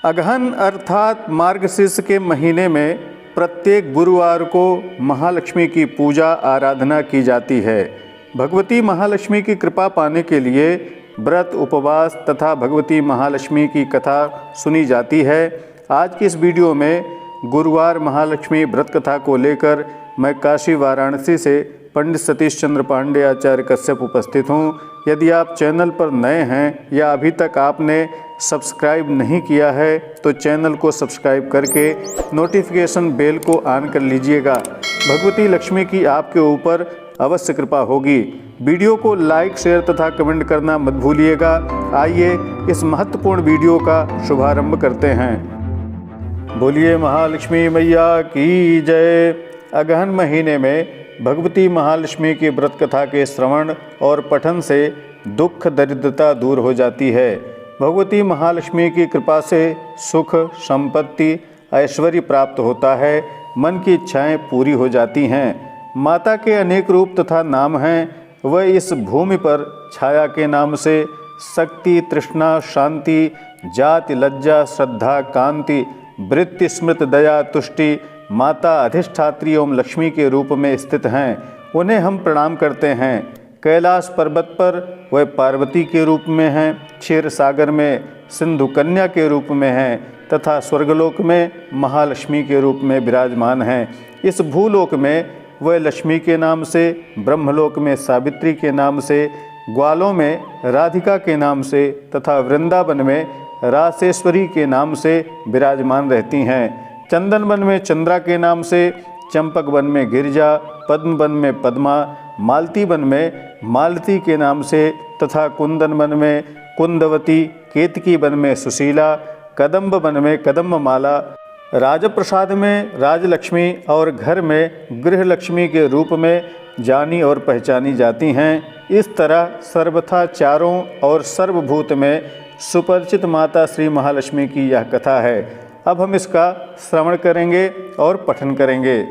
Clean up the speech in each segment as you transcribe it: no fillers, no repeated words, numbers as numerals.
अगहन अर्थात मार्गशीर्ष के महीने में प्रत्येक गुरुवार को महालक्ष्मी की पूजा आराधना की जाती है। भगवती महालक्ष्मी की कृपा पाने के लिए व्रत उपवास तथा भगवती महालक्ष्मी की कथा सुनी जाती है। आज की इस वीडियो में गुरुवार महालक्ष्मी व्रत कथा को लेकर मैं काशी वाराणसी से पंडित सतीश चंद्र पांडे आचार्य कश्यप उपस्थित हूँ। यदि आप चैनल पर नए हैं या अभी तक आपने सब्सक्राइब नहीं किया है तो चैनल को सब्सक्राइब करके नोटिफिकेशन बेल को ऑन कर लीजिएगा। भगवती लक्ष्मी की आपके ऊपर अवश्य कृपा होगी। वीडियो को लाइक शेयर तथा कमेंट करना मत भूलिएगा। आइए इस महत्वपूर्ण वीडियो का शुभारंभ करते हैं। बोलिए महालक्ष्मी मैया की जय। अगहन महीने में भगवती महालक्ष्मी की व्रत कथा के श्रवण और पठन से दुख दरिद्रता दूर हो जाती है। भगवती महालक्ष्मी की कृपा से सुख संपत्ति ऐश्वर्य प्राप्त होता है। मन की इच्छाएं पूरी हो जाती हैं। माता के अनेक रूप तथा नाम हैं। वह इस भूमि पर छाया के नाम से शक्ति तृष्णा शांति जाति लज्जा श्रद्धा कांति वृत्ति स्मृत दया तुष्टि माता अधिष्ठात्री ओम लक्ष्मी के रूप में स्थित हैं। उन्हें हम प्रणाम करते हैं। कैलाश पर्वत पर वह पार्वती के रूप में हैं, क्षीर सागर में सिंधु कन्या के रूप में हैं तथा स्वर्गलोक में महालक्ष्मी के रूप में विराजमान हैं। इस भूलोक में वह लक्ष्मी के नाम से, ब्रह्मलोक में सावित्री के नाम से, ग्वालों में राधिका के नाम से तथा वृंदावन में रासेश्वरी के नाम से विराजमान रहती हैं। चंदन वन में चंद्रा के नाम से, चंपक वन में गिरिजा, पद्म वन में पद्मा, मालती वन में मालती के नाम से तथा कुंदन वन में कुंदवती, केतकी वन में सुशीला, कदम्ब वन में कदम्बमाला, राजप्रसाद में राजलक्ष्मी और घर में गृहलक्ष्मी के रूप में जानी और पहचानी जाती हैं। इस तरह सर्वथा चारों और सर्वभूत में सुपरिचित माता श्री महालक्ष्मी की यह कथा है। अब हम इसका श्रवण करेंगे और पठन करेंगे।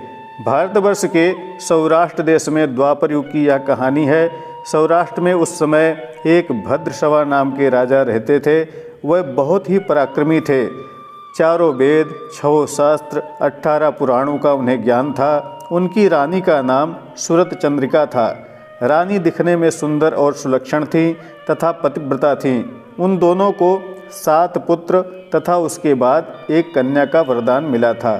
भारतवर्ष के सौराष्ट्र देश में द्वापर युग की यह कहानी है। सौराष्ट्र में उस समय एक भद्रशवा नाम के राजा रहते थे। वह बहुत ही पराक्रमी थे। चारों वेद, 6 शास्त्र, 18 पुराणों का उन्हें ज्ञान था। उनकी रानी का नाम सुरत चंद्रिका था। रानी दिखने में सुंदर और सुलक्षण थी तथा पतिव्रता थी। उन दोनों को 7 पुत्र तथा उसके बाद एक कन्या का वरदान मिला था।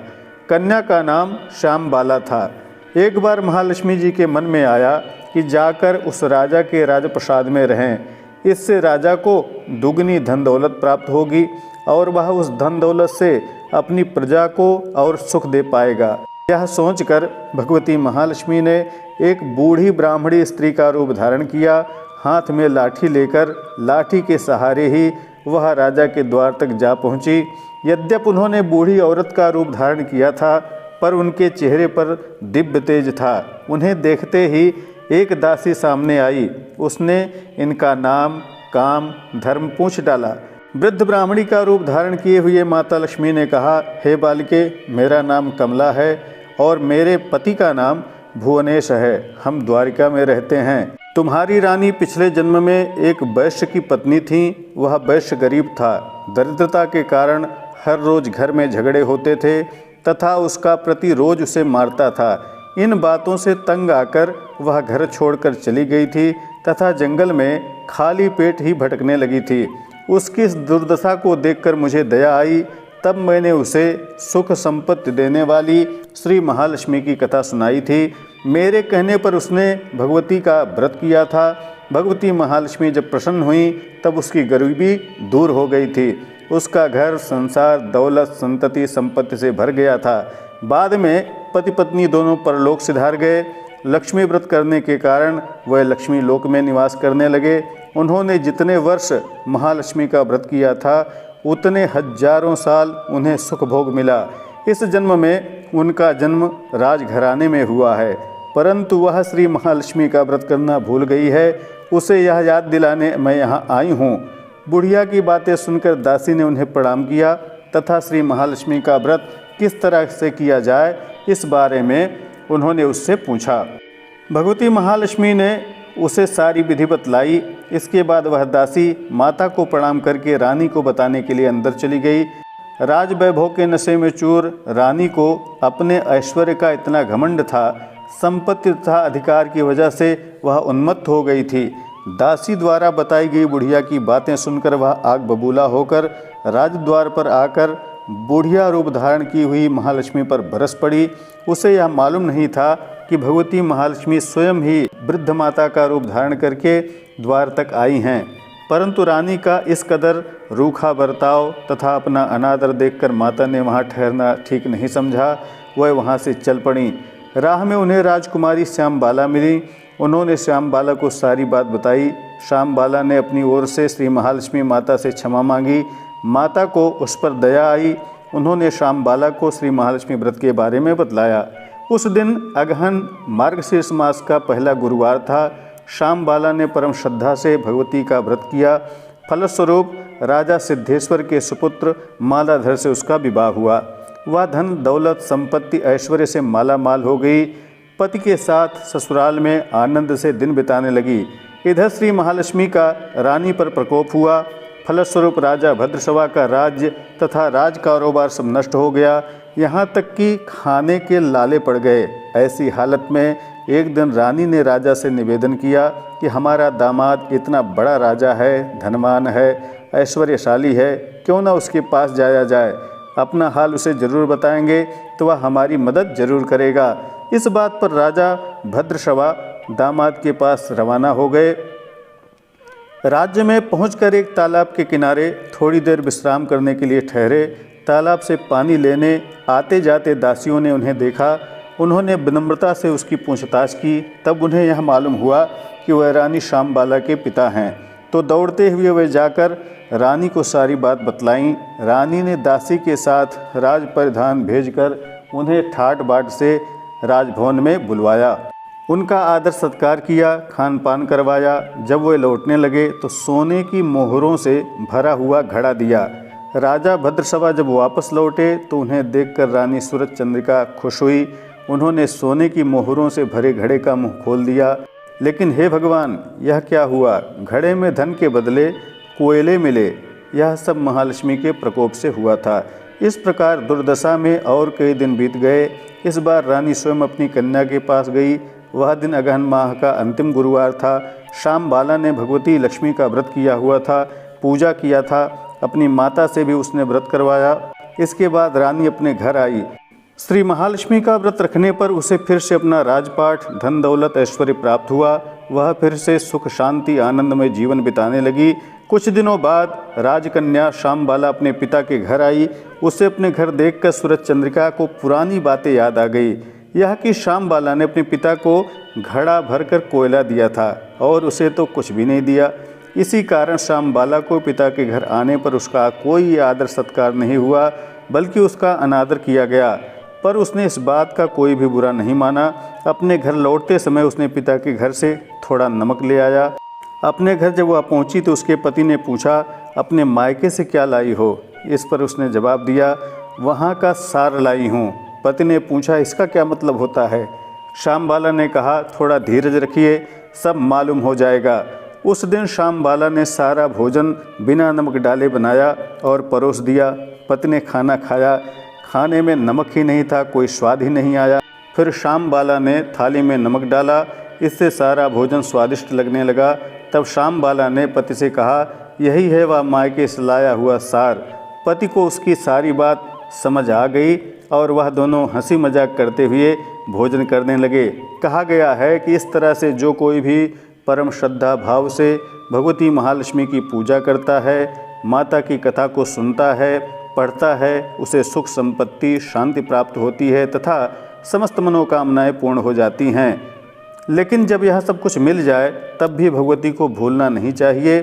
कन्या का नाम श्यामबाला था। एक बार महालक्ष्मी जी के मन में आया कि जाकर उस राजा के राजप्रसाद में रहें। इससे राजा को दुगनी धन दौलत प्राप्त होगी और वह उस धन दौलत से अपनी प्रजा को और सुख दे पाएगा। यह सोचकर भगवती महालक्ष्मी ने एक बूढ़ी ब्राह्मणी स्त्री का रूप धारण किया। हाथ में लाठी लेकर लाठी के सहारे ही वह राजा के द्वार तक जा पहुंची। यद्यपि उन्होंने बूढ़ी औरत का रूप धारण किया था पर उनके चेहरे पर दिव्य तेज था। उन्हें देखते ही एक दासी सामने आई। उसने इनका नाम काम धर्म पूछ डाला। वृद्ध ब्राह्मणी का रूप धारण किए हुए माता लक्ष्मी ने कहा, हे बालिके, मेरा नाम कमला है और मेरे पति का नाम भुवनेश है। हम द्वारिका में रहते हैं। तुम्हारी रानी पिछले जन्म में एक वैश्य की पत्नी थी। वह वैश्य गरीब था। दरिद्रता के कारण हर रोज घर में झगड़े होते थे तथा उसका पति रोज उसे मारता था। इन बातों से तंग आकर वह घर छोड़कर चली गई थी तथा जंगल में खाली पेट ही भटकने लगी थी। उसकी इस दुर्दशा को देखकर मुझे दया आई। तब मैंने उसे सुख संपत्ति देने वाली श्री महालक्ष्मी की कथा सुनाई थी। मेरे कहने पर उसने भगवती का व्रत किया था। भगवती महालक्ष्मी जब प्रसन्न हुई तब उसकी गरीबी दूर हो गई थी। उसका घर संसार दौलत संतति संपत्ति से भर गया था। बाद में पति पत्नी दोनों परलोक सिधार गए। लक्ष्मी व्रत करने के कारण वह लक्ष्मी लोक में निवास करने लगे। उन्होंने जितने वर्ष महालक्ष्मी का व्रत किया था उतने हजारों साल उन्हें सुख भोग मिला। इस जन्म में उनका जन्म राजघराने में हुआ है परंतु वह श्री महालक्ष्मी का व्रत करना भूल गई है। उसे यह याद दिलाने मैं यहाँ आई हूँ। बुढ़िया की बातें सुनकर दासी ने उन्हें प्रणाम किया तथा श्री महालक्ष्मी का व्रत किस तरह से किया जाए इस बारे में उन्होंने उससे पूछा। भगवती महालक्ष्मी ने उसे सारी विधि बतलाई। इसके बाद वह दासी माता को प्रणाम करके रानी को बताने के लिए अंदर चली गई। राज वैभव के नशे में चूर रानी को अपने ऐश्वर्य का इतना घमंड था, संपत्ति तथा अधिकार की वजह से वह उन्मत्त हो गई थी। दासी द्वारा बताई गई बुढ़िया की बातें सुनकर वह आग बबूला होकर राजद्वार पर आकर बुढ़िया रूप धारण की हुई महालक्ष्मी पर बरस पड़ी। उसे यह मालूम नहीं था कि भगवती महालक्ष्मी स्वयं ही वृद्ध माता का रूप धारण करके द्वार तक आई हैं, परंतु रानी का इस कदर रूखा बर्ताव तथा अपना अनादर देखकर माता ने वहाँ ठहरना ठीक नहीं समझा। वह वहाँ से चल पड़ी। राह में उन्हें राजकुमारी श्यामबाला मिली। उन्होंने श्यामबाला को सारी बात बताई। श्यामबाला ने अपनी ओर से श्री महालक्ष्मी माता से क्षमा मांगी। माता को उस पर दया आई। उन्होंने श्यामबाला को श्री महालक्ष्मी व्रत के बारे में बतलाया। उस दिन अगहन मार्गशीर्ष मास का पहला गुरुवार था। श्यामबाला ने परम श्रद्धा से भगवती का व्रत किया। फलस्वरूप राजा सिद्धेश्वर के सुपुत्र मालाधर से उसका विवाह हुआ। वह धन दौलत संपत्ति ऐश्वर्य से माला माल हो गई। पति के साथ ससुराल में आनंद से दिन बिताने लगी। इधर श्री महालक्ष्मी का रानी पर प्रकोप हुआ। फलस्वरूप राजा भद्रशवा का राज्य तथा राज कारोबार सब नष्ट हो गया, यहाँ तक कि खाने के लाले पड़ गए। ऐसी हालत में एक दिन रानी ने राजा से निवेदन किया कि हमारा दामाद इतना बड़ा राजा है, धनवान है, ऐश्वर्यशाली है, क्यों ना उसके पास जाया जाए। अपना हाल उसे जरूर बताएंगे तो वह हमारी मदद जरूर करेगा। इस बात पर राजा भद्रशवा दामाद के पास रवाना हो गए। राज्य में पहुंचकर एक तालाब के किनारे थोड़ी देर विश्राम करने के लिए ठहरे। तालाब से पानी लेने आते जाते दासियों ने उन्हें देखा। उन्होंने विनम्रता से उसकी पूछताछ की। तब उन्हें यह मालूम हुआ कि वह रानी श्यामबाला के पिता हैं। तो दौड़ते हुए वे जाकर रानी को सारी बात बतलाईं। रानी ने दासी के साथ राज परिधान भेजकर उन्हें ठाट बाट से राजभवन में बुलवाया। उनका आदर सत्कार किया, खान पान करवाया। जब वे लौटने लगे तो सोने की मोहरों से भरा हुआ घड़ा दिया। राजा भद्रशवा जब वापस लौटे तो उन्हें देखकर रानी सूरज चंद्रिका खुश हुई। उन्होंने सोने की मोहरों से भरे घड़े का मुंह खोल दिया। लेकिन हे भगवान, यह क्या हुआ? घड़े में धन के बदले कोयले मिले। यह सब महालक्ष्मी के प्रकोप से हुआ था। इस प्रकार दुर्दशा में और कई दिन बीत गए। इस बार रानी स्वयं अपनी कन्या के पास गई। वह दिन अगहन माह का अंतिम गुरुवार था। श्यामबाला ने भगवती लक्ष्मी का व्रत किया हुआ था, पूजा किया था। अपनी माता से भी उसने व्रत करवाया। इसके बाद रानी अपने घर आई। श्री महालक्ष्मी का व्रत रखने पर उसे फिर से अपना राजपाट, धन दौलत, ऐश्वर्य प्राप्त हुआ। वह फिर से सुख शांति आनंद में जीवन बिताने लगी। कुछ दिनों बाद राजकन्या श्यामबाला अपने पिता के घर आई। उसे अपने घर देखकर सूरज चंद्रिका को पुरानी बातें याद आ गई। यह कि श्यामबाला ने अपने पिता को घड़ा भरकर कोयला दिया था और उसे तो कुछ भी नहीं दिया। इसी कारण श्यामबाला को पिता के घर आने पर उसका कोई आदर सत्कार नहीं हुआ, बल्कि उसका अनादर किया गया। पर उसने इस बात का कोई भी बुरा नहीं माना। अपने घर लौटते समय उसने पिता के घर से थोड़ा नमक ले आया। अपने घर जब वह पहुंची तो उसके पति ने पूछा, अपने मायके से क्या लाई हो? इस पर उसने जवाब दिया, वहाँ का सार लाई हूँ। पति ने पूछा, इसका क्या मतलब होता है? श्यामबाला ने कहा, थोड़ा धीरज रखिए, सब मालूम हो जाएगा। उस दिन श्यामबाला ने सारा भोजन बिना नमक डाले बनाया और परोस दिया। पति ने खाना खाया। खाने में नमक ही नहीं था, कोई स्वाद ही नहीं आया। फिर श्यामबाला ने थाली में नमक डाला। इससे सारा भोजन स्वादिष्ट लगने लगा। तब श्यामबाला ने पति से कहा, यही है वह मायके से लाया हुआ सार। पति को उसकी सारी बात समझ आ गई और वह दोनों हंसी मजाक करते हुए भोजन करने लगे। कहा गया है कि इस तरह से जो कोई भी परम श्रद्धा भाव से भगवती महालक्ष्मी की पूजा करता है, माता की कथा को सुनता है, पढ़ता है, उसे सुख संपत्ति शांति प्राप्त होती है तथा समस्त मनोकामनाएं पूर्ण हो जाती हैं। लेकिन जब यह सब कुछ मिल जाए तब भी भगवती को भूलना नहीं चाहिए।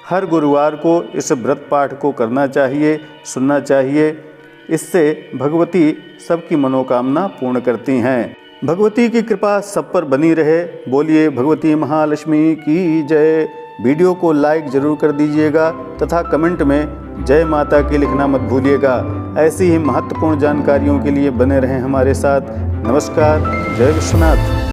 हर गुरुवार को इस व्रत पाठ को करना चाहिए, सुनना चाहिए। इससे भगवती सबकी मनोकामना पूर्ण करती हैं। भगवती की कृपा सब पर बनी रहे। बोलिए भगवती महालक्ष्मी की जय। वीडियो को लाइक जरूर कर दीजिएगा तथा कमेंट में जय माता की लिखना मत भूलिएगा। ऐसी ही महत्वपूर्ण जानकारियों के लिए बने रहें हमारे साथ। नमस्कार। जय विश्वनाथ।